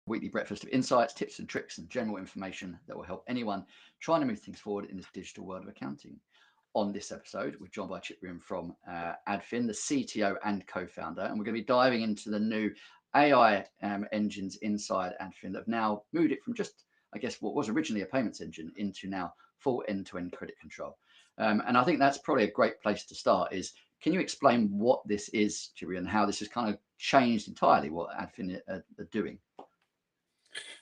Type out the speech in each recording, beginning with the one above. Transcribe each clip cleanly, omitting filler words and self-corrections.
weekly breakfast of insights, tips and tricks, and general information that will help anyone trying to move things forward in this digital world of accounting. On this episode, we're joined by Chiprian from Adfin, the CTO and co-founder, and we're going to be diving into the new AI engines inside Adfin that have now moved it from just, I guess, what was originally a payments engine into now full end-to-end credit control. And I think that's probably a great place to start is, can you explain what this is, Chiprian, and how this has kind of changed entirely what Adfin are doing?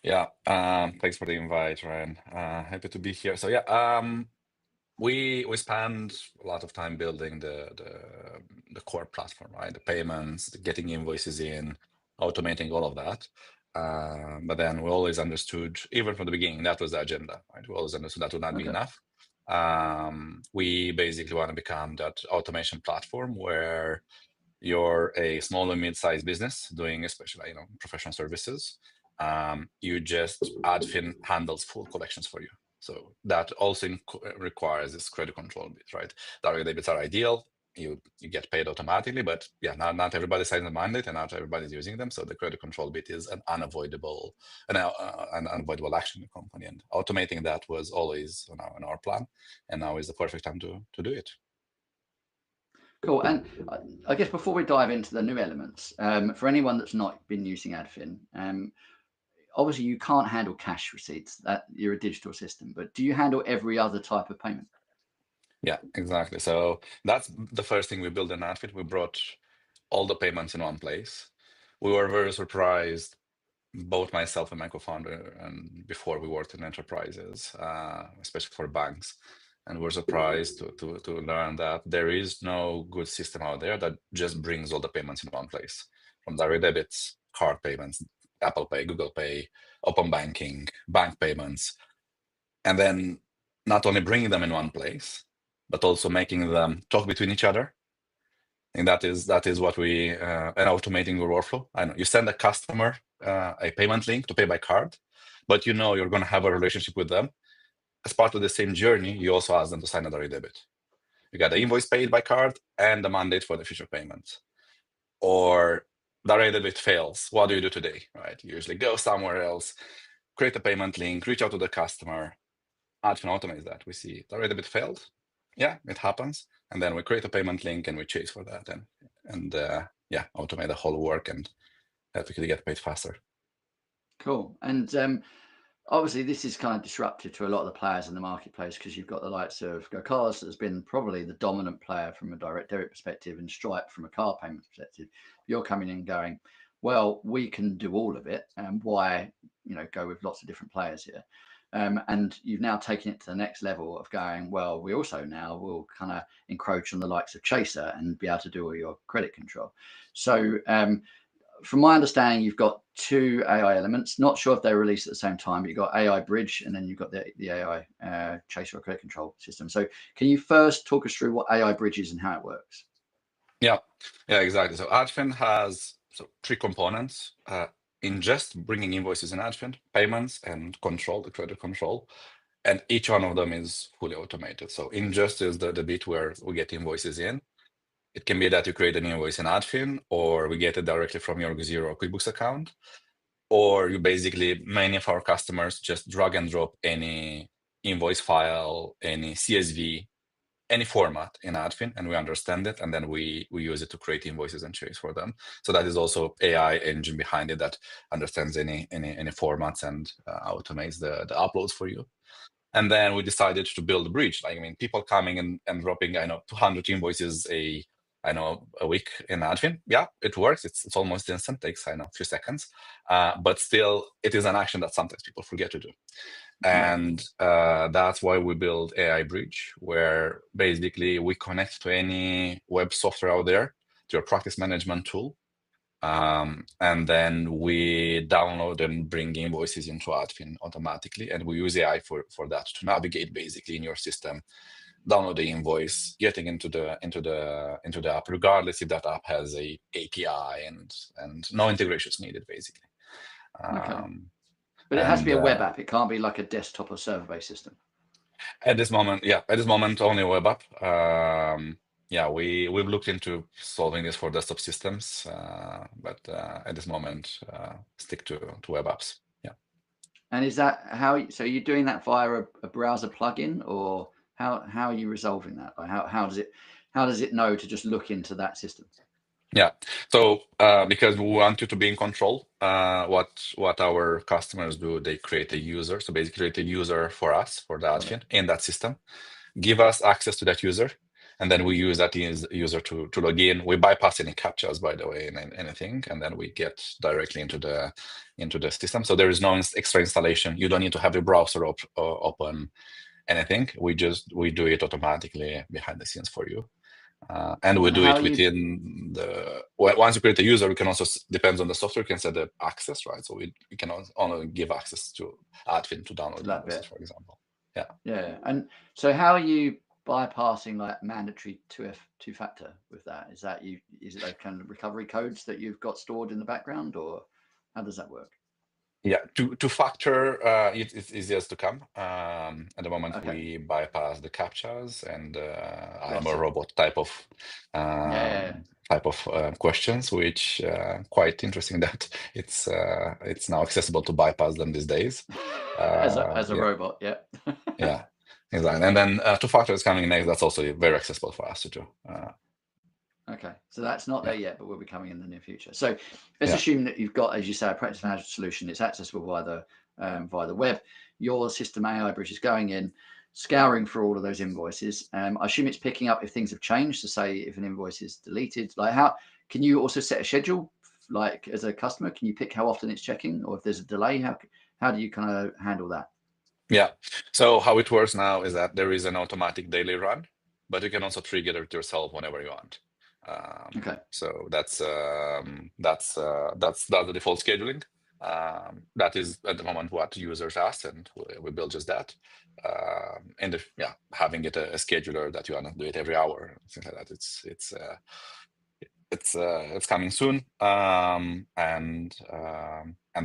Yeah, thanks for the invite, Ryan. Happy to be here. So yeah, we spend a lot of time building the core platform, right? The payments, the getting invoices in, automating all of that. But then we always understood, even from the beginning, that was the agenda, right? We always understood that would not be enough. We basically want to become that automation platform where you're a small and mid-sized business doing especially, professional services. You just Adfin handles full collections for you. So that also requires this credit control bit, right? Direct debits are ideal. You get paid automatically, but yeah, not everybody signs the mandate and not everybody's using them. So the credit control bit is an unavoidable action in the company. And automating that was always on our plan. And now is the perfect time to do it. Cool. And I guess before we dive into the new elements, for anyone that's not been using Adfin, obviously you can't handle cash receipts, that you're a digital system, but do you handle every other type of payment? Yeah, exactly. So that's the first thing we built in Adfin. We brought all the payments in one place. We were very surprised, both myself and my co-founder, and before we worked in enterprises, especially for banks, and we're surprised to learn that there is no good system out there that just brings all the payments in one place, from direct debits, card payments, Apple Pay, Google Pay, open banking, bank payments, and then not only bringing them in one place, but also making them talk between each other. And that is what we and automating your workflow. I know you send a customer a payment link to pay by card, but you're going to have a relationship with them. As part of the same journey, you also ask them to sign a direct debit. You got the invoice paid by card and the mandate for the future payments. Or direct debit fails. What do you do today? Right? You usually go somewhere else, create a payment link, reach out to the customer. Adfin automates that. We see direct debit failed. Yeah, it happens. And then we create a payment link and we chase for that and automate the whole work and quickly get paid faster. Cool. And obviously this is kind of disruptive to a lot of the players in the marketplace, because you've got the likes of GoCars that's been probably the dominant player from a direct debit perspective, and Stripe from a car payment perspective. You're coming in going, well, we can do all of it, and why go with lots of different players here? And you've now taken it to the next level of going, well, we also now will kind of encroach on the likes of Chaser and be able to do all your credit control. So from my understanding, you've got two AI elements. Not sure if they're released at the same time, but you've got AI Bridge and then you've got the AI Chaser or credit control system. So can you first talk us through what AI Bridge is and how it works? Yeah, exactly. So Adfin has three components. Ingest, bringing invoices in Adfin, payments, and control, the credit control. And each one of them is fully automated. So ingest is the bit where we get invoices in. It can be that you create an invoice in Adfin, or we get it directly from your Xero or QuickBooks account, or you basically, many of our customers just drag and drop any invoice file, any CSV, any format in Adfin, and we understand it, and then we use it to create invoices and chase for them. So that is also AI engine behind it that understands any formats and automates the uploads for you. And then we decided to build a bridge. People coming and dropping, 200 invoices a week in Adfin. Yeah, it works. It's almost instant. Takes a few seconds, but still, it is an action that sometimes people forget to do. And that's why we build AI Bridge, where basically we connect to any web software out there, to your practice management tool. And then we download and bring invoices into Adfin automatically. And we use AI for that to navigate basically in your system, download the invoice, getting into the app, regardless if that app has a API and no integrations needed, basically. Okay. But it has to be a web app. It can't be like a desktop or server-based system. At this moment, only a web app. yeah, we've looked into solving this for desktop systems, but at this moment, stick to web apps. Yeah. And is that how? So you're doing that via a browser plugin, or how are you resolving that? Like how does it know to just look into that system? Yeah. So because we want you to be in control, what our customers do, they create a user. So basically, create a user for us, for the Got it. admin in that system, give us access to that user, and then we use that user to log in. We bypass any captchas, by the way, and anything, and then we get directly into the system. So there is no extra installation. You don't need to have a browser open, anything. We do it automatically behind the scenes for you. And we And do how it are you? within once you create a user, we can also, depends on the software, we can set the access, right? So we can only give access to Adfin to download To the that invoices, bit. for example. Yeah. Yeah. And so how are you bypassing like mandatory two-factor with that? Is it those kind of recovery codes that you've got stored in the background, or how does that work? Yeah, to factor, it's easiest to come. At the moment, Okay. we bypass the captchas, and I am Got a it. robot type of Yeah. questions, which quite interesting that it's now accessible to bypass them these days. As a Yeah, robot, yeah. yeah, exactly. And then two factor is coming next. That's also very accessible for us to do. Okay, so that's not there Yeah, yet, but will be coming in the near future. So let's yeah, assume that you've got, as you say, a practice management solution. It's accessible via the web. Your system AI bridge is going in, scouring for all of those invoices. I assume it's picking up if things have changed. To say if an invoice is deleted, like how can you also set a schedule? Like as a customer, can you pick how often it's checking, or if there's a delay? How do you kind of handle that? yeah. So how it works now is that there is an automatic daily run, but you can also trigger it yourself whenever you want. Okay, So that's the default scheduling. That is at the moment what users ask, and we build just that. And if, yeah, having it a scheduler that you want to do it every hour, things like that. It's coming soon, and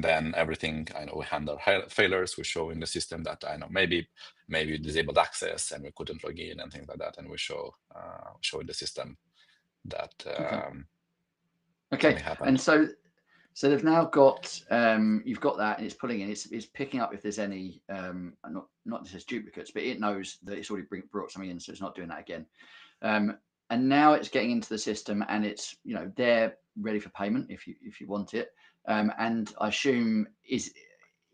then everything, I know, we handle failures. We show in the system that, I know, maybe you disabled access and we couldn't log in and things like that, and we show in the system that okay, okay. something happened. And so they've now got you've got that, and it's pulling in. It's picking up if there's any not just duplicates, but it knows that it's already brought something in, so it's not doing that again. Um, and now it's getting into the system, and it's they're ready for payment if you want it. And I assume is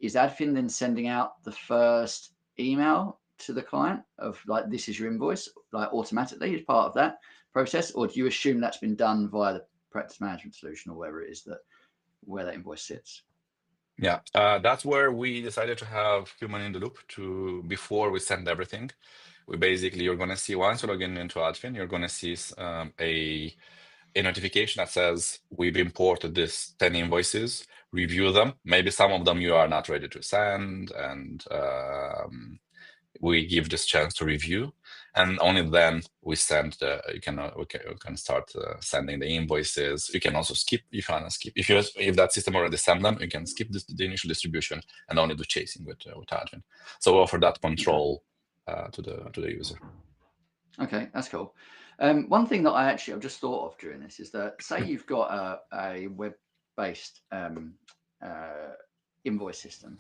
Adfin then sending out the first email to the client of like this is your invoice, like automatically as part of that process, or do you assume that's been done via the practice management solution or wherever it is that where that invoice sits? Yeah, that's where we decided to have human in the loop before we send everything. You're going to see, once you log into Adfin, you're going to see a notification that says we've imported this 10 invoices, review them. Maybe some of them you are not ready to send, and we give this chance to review, and only then we send we can start sending the invoices. You can also skip if you want to skip. If that system already sent them, you can skip the initial distribution and only do chasing with Admin. So we offer that Okay. control to the user. Okay, that's cool. One thing that I've just thought of during this is that say you've got a web-based invoice system,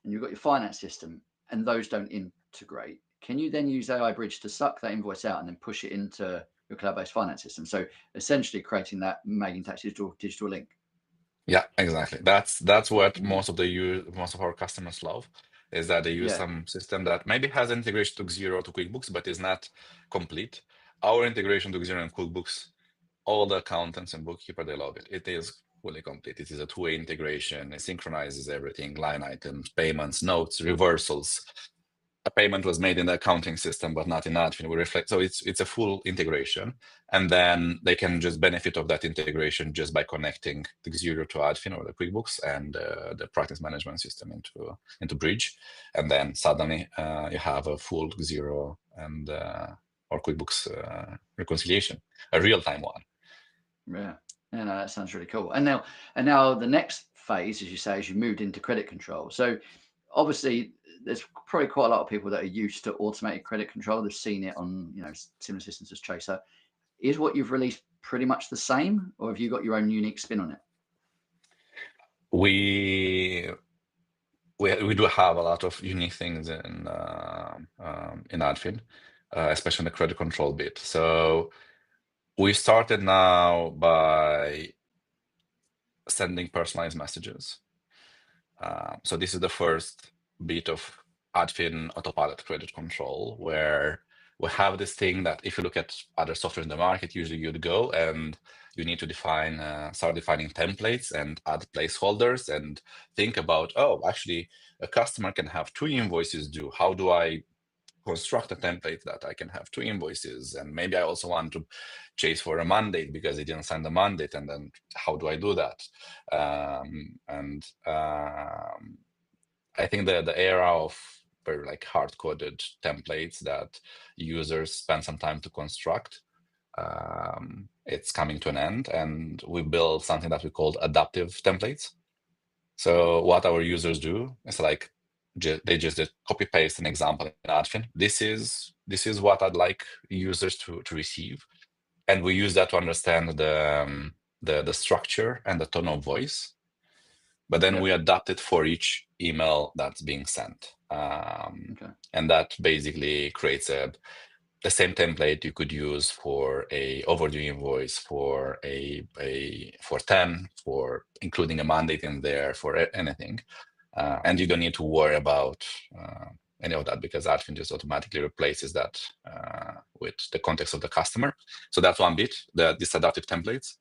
and you've got your finance system, and those don't integrate. Can you then use AI Bridge to suck that invoice out and then push it into your cloud-based finance system? So essentially creating that making tax digital link. Yeah, exactly. That's what Mm. most of our customers love, is that they use Yeah. some system that maybe has integration to Xero, to QuickBooks, but is not complete. Our integration to Xero and QuickBooks, all the accountants and bookkeeper, they love it. It is fully complete. It is a two-way integration. It synchronizes everything: line items, payments, notes, reversals. A payment was made in the accounting system, but not in Adfin. We reflect, so it's a full integration, and then they can just benefit of that integration just by connecting the Xero to Adfin or the QuickBooks and the practice management system into Bridge, and then suddenly you have a full Xero and or QuickBooks reconciliation, a real-time one. Yeah. Yeah, no, that sounds really cool. And now the next phase, as you say, is you moved into credit control. So obviously there's probably quite a lot of people that are used to automated credit control. They've seen it on, similar systems as Chaser. is what you've released pretty much the same, or have you got your own unique spin on it? We do have a lot of unique things in Adfin, especially in the credit control bit. So we started now by sending personalized messages. So this is the first bit of Adfin Autopilot credit control, where we have this thing that if you look at other software in the market, usually you'd go and you need to start defining templates and add placeholders and think about, oh, actually, a customer can have 2 invoices due. How do I construct a template that I can have 2 invoices? And maybe I also want to chase for a mandate because they didn't send a mandate. And then how do I do that? I think the era of very like hard-coded templates that users spend some time to construct, it's coming to an end, and we built something that we called adaptive templates. So what our users do is like they just copy paste an example in Adfin. This is what I'd like users to receive, and we use that to understand the structure and the tone of voice. But then we adapt it for each email that's being sent. And that basically creates the same template you could use for a overdue invoice, for for 10, for including a mandate in there, for anything. And you don't need to worry about any of that because Adfin just automatically replaces that with the context of the customer. So that's one bit, these adaptive templates.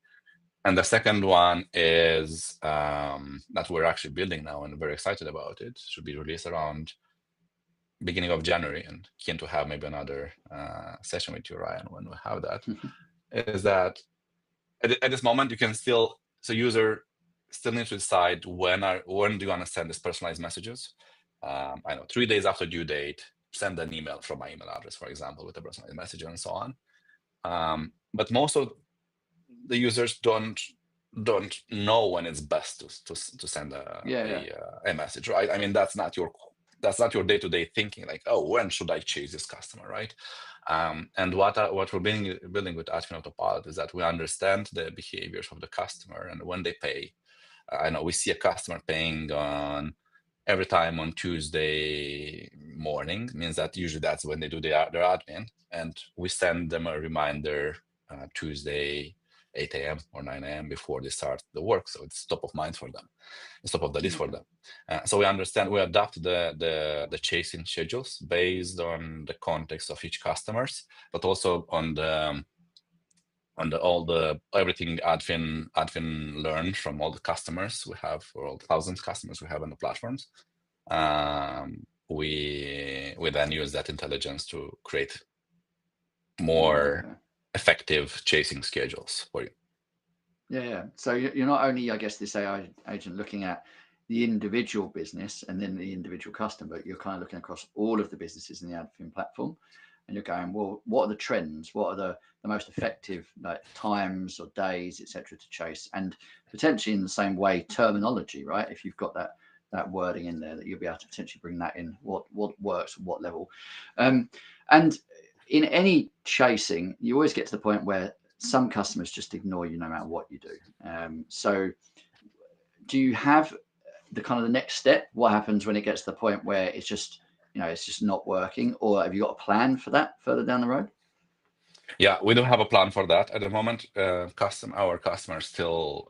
And the second one is that we're actually building now and very excited about it. Should be released around beginning of January, and keen to have maybe another session with you, Ryan, when we have that. Is that at this moment you can still, so user still needs to decide when do you want to send these personalized messages. I know 3 days after due date, send an email from my email address, for example, with a personalized message and so on. But most of the users don't know when it's best to send a message, right? I mean, that's not your day-to-day thinking, like, oh, when should I chase this customer, right? And what we're building with Adfin Autopilot is that we understand the behaviors of the customer, and when they pay, I know we see a customer paying on every time on Tuesday morning, means that usually that's when they do their admin, and we send them a reminder Tuesday 8 a.m. or 9 a.m. before they start the work, so it's top of mind for them. It's top of the list for them. So we adapt the chasing schedules based on the context of each customers, but also on everything Adfin learned from all the customers we have, or all the thousands of customers we have on the platforms. We then use that intelligence to create more effective chasing schedules for you. Yeah. So you're not only, I guess, this AI agent looking at the individual business and then the individual customer, but you're kind of looking across all of the businesses in the Adfin platform, and you're going, well, what are the trends? What are the most effective times or days, etc., to chase? And potentially in the same way, terminology, right? If you've got that wording in there, that you'll be able to potentially bring that in, what works at what level. And in any chasing, you always get to the point where some customers just ignore you no matter what you do. So do you have the kind of the next step? What happens when it gets to the point where it's just not working, or have you got a plan for that further down the road? Yeah, we do have a plan for that at the moment. Our customers still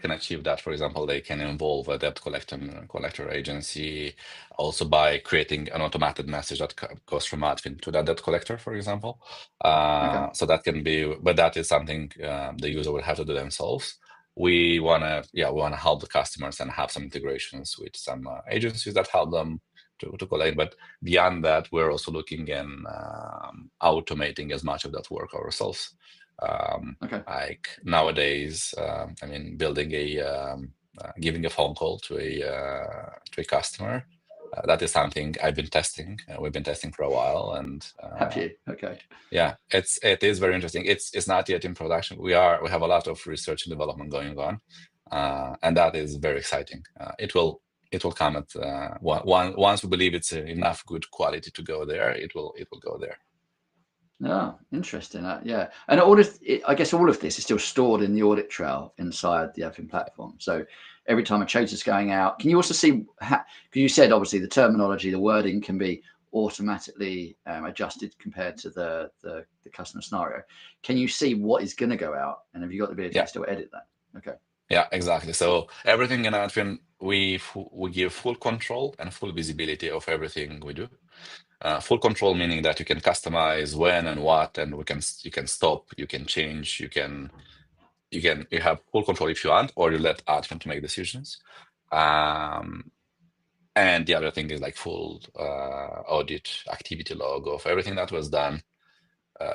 can achieve that. For example, they can involve a debt collector agency also by creating an automated message that goes from Adfin to that debt collector, for example. So that can be, but that is something the user will have to do themselves. We want to help the customers and have some integrations with some agencies that help them to collect. But beyond that, we're also looking in automating as much of that work ourselves. Like nowadays, I mean, building giving a phone call to a customer. That is something I've been testing. We've been testing for a while, and have you? Okay. Yeah, it is very interesting. It's not yet in production. We have a lot of research and development going on, and that is very exciting. It will come at once we believe it's enough good quality to go there. It will go there. Oh, interesting. Yeah, and I guess all of this is still stored in the audit trail inside the Adfin platform. So every time a chase is going out, can you also see? Because you said obviously the terminology, the wording can be automatically adjusted compared to the customer scenario. Can you see what is going to go out, and have you got the ability Yeah. to still edit that? Okay. Yeah, exactly. So everything in Adfin, we give full control and full visibility of everything we do. Full control meaning that you can customize when and what, and you can stop, you can change, you have full control if you want, or you let Adfin to make decisions. And the other thing is like full audit activity log of everything that was done.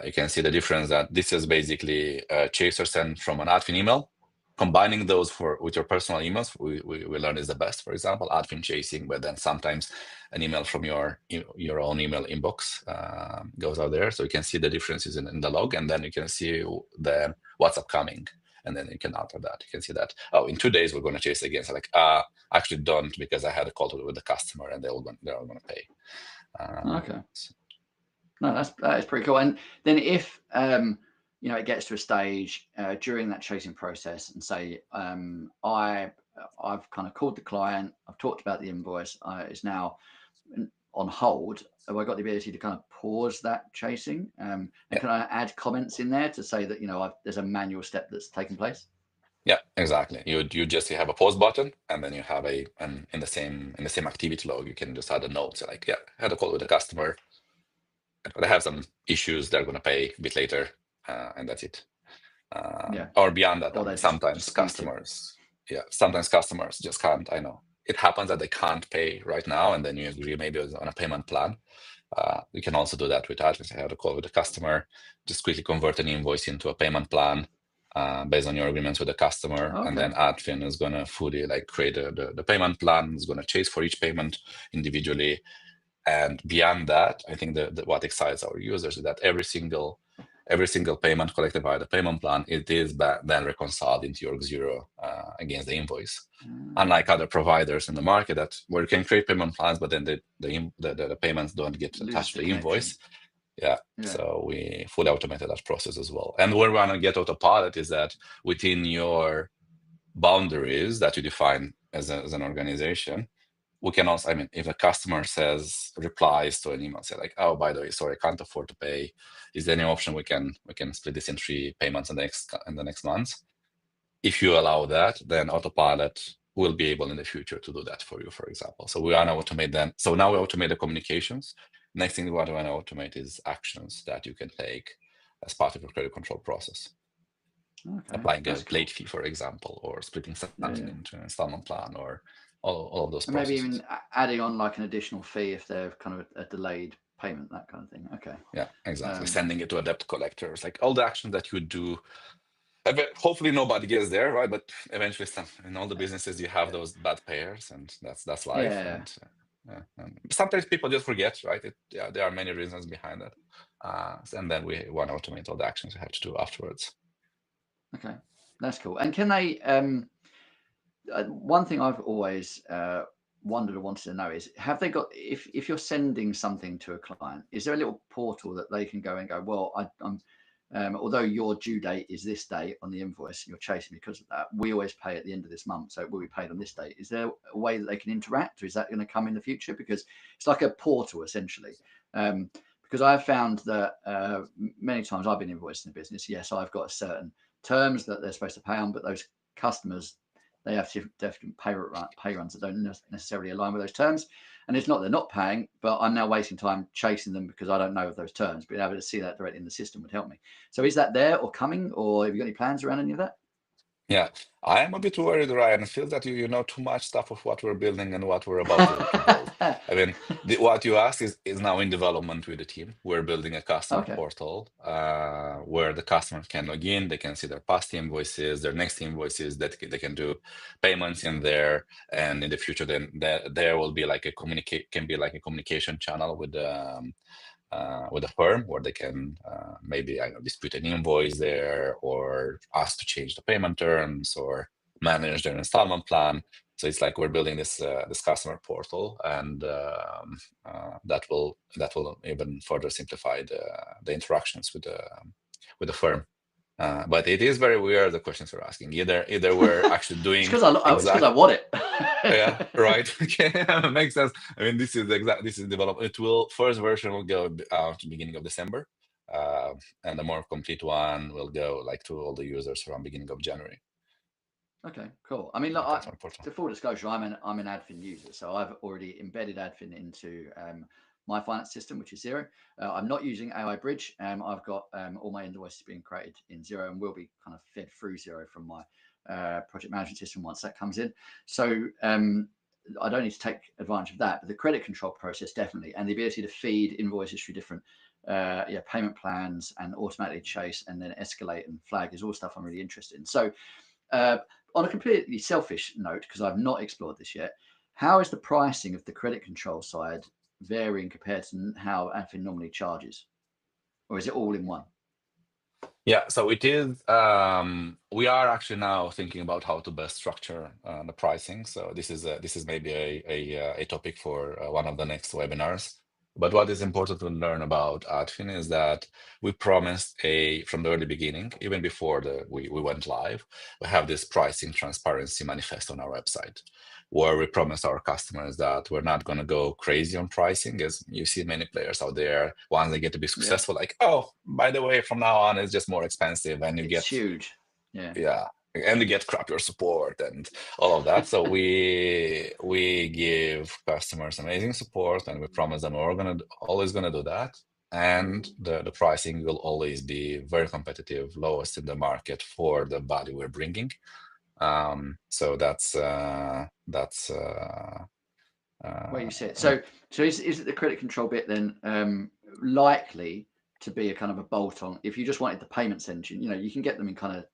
You can see the difference that this is basically a chaser sent from an Adfin email. Combining those with your personal emails, we learn is the best. For example, Adfin chasing, but then sometimes an email from your own email inbox goes out there. So you can see the differences in the log, and then you can see then what's upcoming. And then you can alter that. You can see that, oh, in 2 days we're going to chase again. So like, actually don't, because I had a call with the customer and they're all going to pay. Okay. No, that is pretty cool. And then if it gets to a stage during that chasing process, and say I've kind of called the client, I've talked about the invoice, it's now on hold. Have I got the ability to kind of pause that chasing? And can I add comments in there to say that there's a manual step that's taken place? Yeah, exactly. You just have a pause button, and then you have in the same activity log, you can just add a note. So like, yeah, I had a call with the customer, but I have some issues. They're going to pay a bit later, and that's it. Or beyond that, Or I mean, they're sometimes disputed. customers just can't. I know it happens that they can't pay right now, and then you agree maybe on a payment plan. You can also do that with Adfin. I had a call with the customer, just quickly convert an invoice into a payment plan based on your agreements with the customer, and then Adfin is going to fully like create the payment plan. Is going to chase for each payment individually, and beyond that, I think what excites our users is that every single payment collected by the payment plan, it is then reconciled into your Xero against the invoice. Unlike other providers in the market where you can create payment plans, but then the payments don't get attached to the invoice. Yeah. So we fully automated that process as well. And where we want to get Autopilot is that within your boundaries that you define as an organization, we can also, I mean, if a customer replies to an email, say like, oh, by the way, sorry, I can't afford to pay. Is there any option we can split this in 3 payments in the next month? If you allow that, then Autopilot will be able in the future to do that for you, for example. So we want to automate them. So now we automate the communications. Next thing we want to automate is actions that you can take as part of your credit control process. Applying a late fee, for example, or splitting something into an installment plan, or all of those processes. Maybe even adding on like an additional fee if they're kind of a delayed payment, that kind of thing. Okay. Yeah, exactly. Sending it to a debt collector. It's like all the actions that you do. Hopefully nobody gets there, right? But eventually, in all the businesses, you have those bad payers, and that's life. And sometimes people just forget, right? There are many reasons behind that. And then we want to automate all the actions we have to do afterwards. Okay, that's cool. And can they? One thing I've always wondered or wanted to know is, have they got, if you're sending something to a client, is there a little portal that they can go and go, well, I'm although your due date is this date on the invoice, you're chasing because of that, we always pay at the end of this month, so it will be paid on this date. Is there a way that they can interact, or is that going to come in the future? Because it's like a portal essentially. Because I've found that many times I've been invoiced in a business, yes, I've got certain terms that they're supposed to pay on, but those customers, they have different pay runs that don't necessarily align with those terms. And it's not they're not paying, but I'm now wasting time chasing them because I don't know of those terms. Being able to see that directly in the system would help me. So is that there or coming, or have you got any plans around any of that? Yeah, I am a bit worried, Ryan. I feel that you know too much stuff of what we're building and what we're about to build. I mean, what you asked is now in development with the team. We're building a customer portal where the customer can log in, they can see their past invoices, their next invoices, that they can do payments in there, and in the future, then there will be like a communication channel with a firm where they can maybe dispute an invoice there, or ask to change the payment terms, or manage their installment plan. So it's like we're building this this customer portal, and that will even further simplify the interactions with the firm. But it is very weird, the questions you're asking. Either we're actually doing it's because I want it. yeah, right. Okay, makes sense. I mean, this is developed. It will first version will go out beginning of December, and the more complete one will go like to all the users from beginning of January. Okay, cool. I mean, look, to full disclosure, I'm an Adfin user, so I've already embedded Adfin into my finance system, which is Xero. I'm not using AI Bridge. I've got all my invoices being created in Xero and will be kind of fed through Xero from my project management system once that comes in. So I don't need to take advantage of that, but the credit control process definitely, and the ability to feed invoices through different payment plans and automatically chase and then escalate and flag is all stuff I'm really interested in. So on a completely selfish note, because I've not explored this yet, how is the pricing of the credit control side varying compared to how Adfin normally charges? Or is it all in one? Yeah, so it is. We are actually now thinking about how to best structure the pricing. So this is maybe a topic for one of the next webinars. But what is important to learn about Adfin is that we promised from the early beginning, even before we went live, we have this pricing transparency manifest on our website, where we promise our customers that we're not going to go crazy on pricing. As you see many players out there, once they get to be successful, like, oh, by the way, from now on, it's just more expensive, and it's huge. Yeah, and you get crappier support and all of that. So we give customers amazing support, and we promise them we're always gonna do that. And the pricing will always be very competitive, lowest in the market for the value we're bringing. So that's Where you sit. So is it the credit control bit then likely to be a kind of a bolt on? If you just wanted the payments engine, you can get them in kind of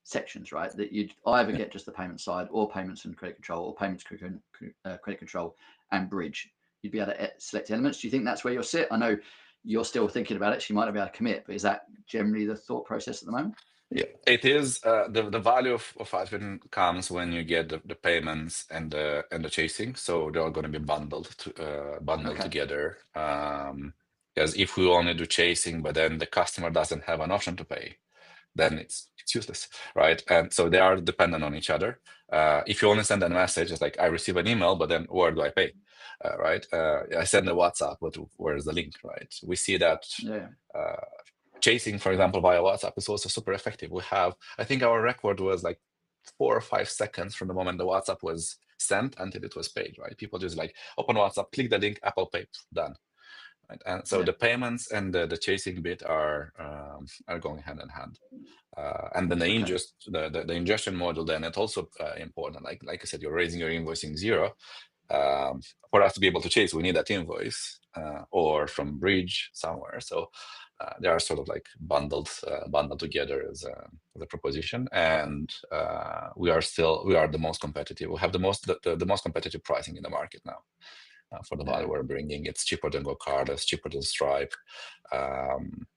sections, right? That you'd either get just the payment side, or payments and credit control, or payments, credit control and bridge. You'd be able to select elements. Do you think that's where you'll sit? I know you're still thinking about it, so you might not be able to commit, but is that generally the thought process at the moment? Yeah, it is. The value of Adfin comes when you get the payments and the chasing. So they're going to be bundled together. Because if we only do chasing, but then the customer doesn't have an option to pay, then it's useless, right? And so they are dependent on each other. If you only send a message, it's like I receive an email, but then where do I pay? Right? I send a WhatsApp, but where's the link, right? We see that. Yeah. Chasing, for example, via WhatsApp is also super effective. I think our record was like 4 or 5 seconds from the moment the WhatsApp was sent until it was paid, right? People just like open WhatsApp, click the link, Apple Pay, done. Right? And so the payments and the chasing bit are going hand in hand. And then the ingestion module, then it's also important. Like I said, you're raising your invoice in Xero. For us to be able to chase, we need that invoice or from Bridge somewhere. So they are sort of like bundled together as a proposition, and we are the most competitive. We have the most competitive pricing in the market now. For the value we're bringing, it's cheaper than GoCard, it's cheaper than Stripe,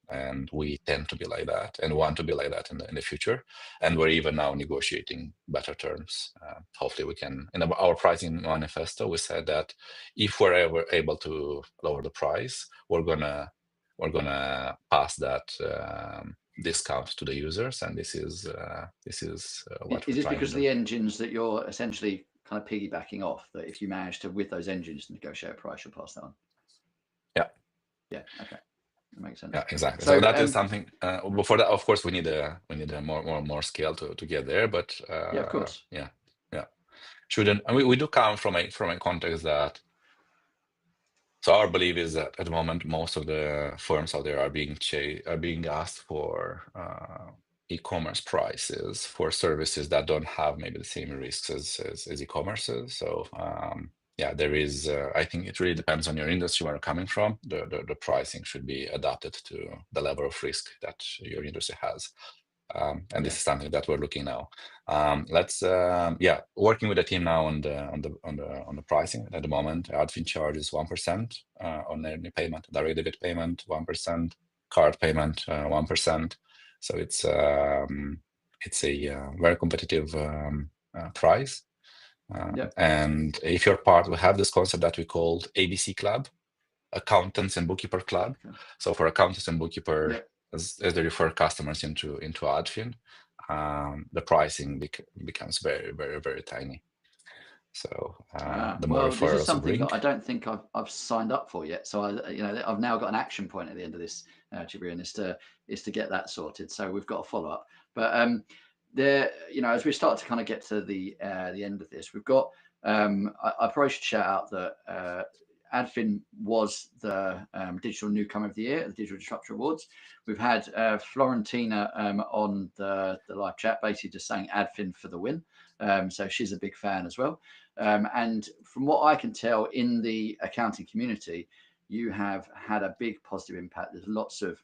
and we tend to be like that and want to be like that in the future. And we're even now negotiating better terms. Hopefully, we can. In our pricing manifesto, we said that if we're ever able to lower the price, we're gonna pass that discount to the users, and this is what we're trying to do. Is this because of the engines that you're essentially kind of piggybacking off, that if you manage to, with those engines, negotiate a price, you'll pass that on? Yeah. Yeah. Okay. That makes sense. Yeah, exactly. So that is something. Before that, of course, we need a more scale to get there. But yeah, of course. Yeah. Shouldn't, and we do come from a context that. So our belief is that at the moment, most of the firms out there are being asked for e-commerce prices for services that don't have maybe the same risks as e-commerces. So yeah, there is. I think it really depends on your industry, where you're coming from. The pricing should be adapted to the level of risk that your industry has. And this is something that we're looking now. Let's working with the team now on the pricing. At the moment, Adfin charges 1% on any payment, direct debit payment 1%, card payment 1%. So it's a very competitive price. And if you're part, we have this concept that we called ABC Club, Accountants and Bookkeeper Club. Okay. So for accountants and bookkeeper, Yep. as they refer customers into Adfin, the pricing becomes very, very, very tiny. So the more well, this is referrals you something bring. that I don't think I've signed up for yet. So I've now got an action point at the end of this, Jibril, is to get that sorted. So we've got a follow up. But there, as we start to kind of get to the end of this, we've got. I probably should shout out that Adfin was the Digital Newcomer of the Year at the Digital Disruptor Awards. We've had Florentina on the live chat, basically just saying Adfin for the win. So she's a big fan as well. And from what I can tell in the accounting community, you have had a big positive impact. There's lots of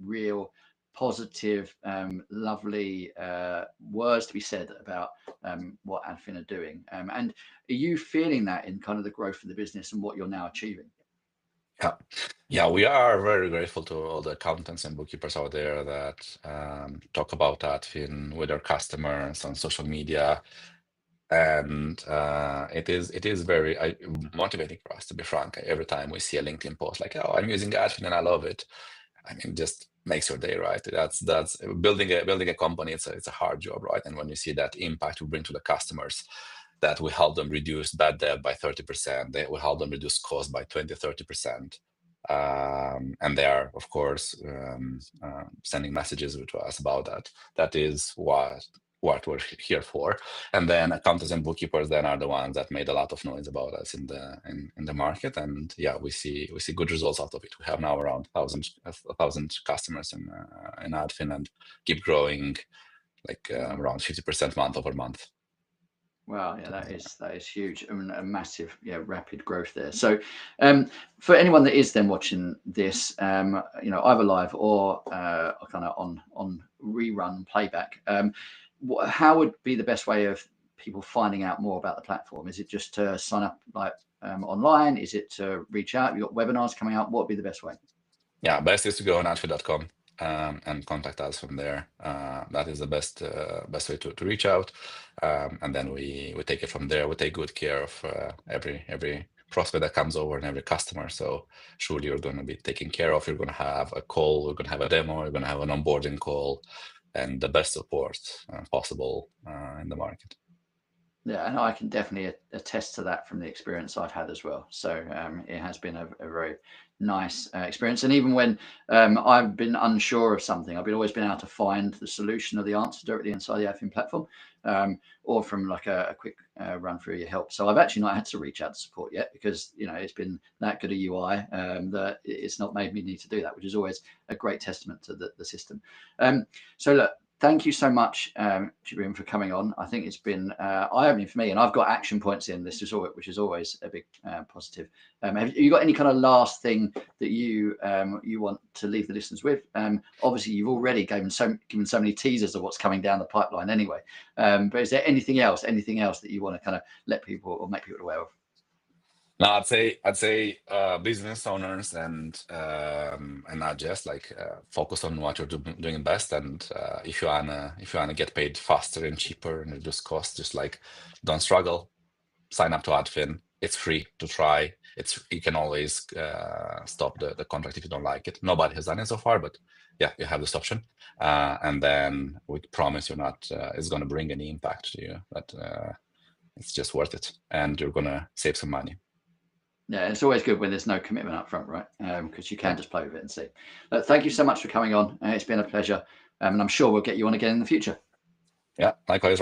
real positive, lovely words to be said about what Adfin are doing. And are you feeling that in kind of the growth of the business and what you're now achieving? Yeah, we are very grateful to all the accountants and bookkeepers out there that talk about Adfin with their customers on social media. And it is very motivating for us, to be frank. Every time we see a LinkedIn post like, "Oh, I'm using Adfin and I love it," I mean, just makes your day, right? That's building a company. It's a hard job, right? And when you see that impact we bring to the customers, that we help them reduce bad debt by 30%, we help them reduce cost by 20-30%. And they are, of course, sending messages to us about that. That is what we're here for. And then accountants and bookkeepers then are the ones that made a lot of noise about us in the market. And yeah, we see good results out of it. We have now around 1,000 customers in Adfin and keep growing like around 50% month over month. Wow, yeah, that is huge. I mean, a massive, rapid growth there. So, for anyone that is then watching this, either live or kind of on rerun playback, how would be the best way of people finding out more about the platform? Is it just to sign up like online? Is it to reach out? You got webinars coming out? What would be the best way? Yeah, best is to go on adfin.com and contact us from there. That is the best way to reach out, and then we take it from there. We take good care of every prospect that comes over and every customer. So surely you're going to be taken care of. You're going to have a call. We're going to have a demo. You're going to have an onboarding call, and the best support possible in the market. Yeah, and I can definitely attest to that from the experience I've had as well. So it has been a very nice experience. And even when I've been unsure of something, I've always been able to find the solution or the answer directly inside the Adfin platform, or from like a quick run through your help. So I've actually not had to reach out to support yet because it's been that good a UI that it's not made me need to do that, which is always a great testament to the system. So look. Thank you so much, Jibril, for coming on. I think it's been eye-opening for me, and I've got action points in this, which is always a big positive. Have you got any kind of last thing that you want to leave the listeners with? Obviously, you've already given so many teasers of what's coming down the pipeline anyway. But is there anything else that you want to kind of let people or make people aware of? No, I'd say business owners and not just like focus on what you're doing best. And if you wanna get paid faster and cheaper and reduce costs, just like don't struggle. Sign up to Adfin. It's free to try. You can always stop the contract if you don't like it. Nobody has done it so far, but yeah, you have this option. And then we promise you're not. It's going to bring any impact to you, but it's just worth it, and you're going to save some money. Yeah, it's always good when there's no commitment up front, right? Because you can just play with it and see. Thank you so much for coming on. It's been a pleasure. And I'm sure we'll get you on again in the future. Yeah, likewise, right?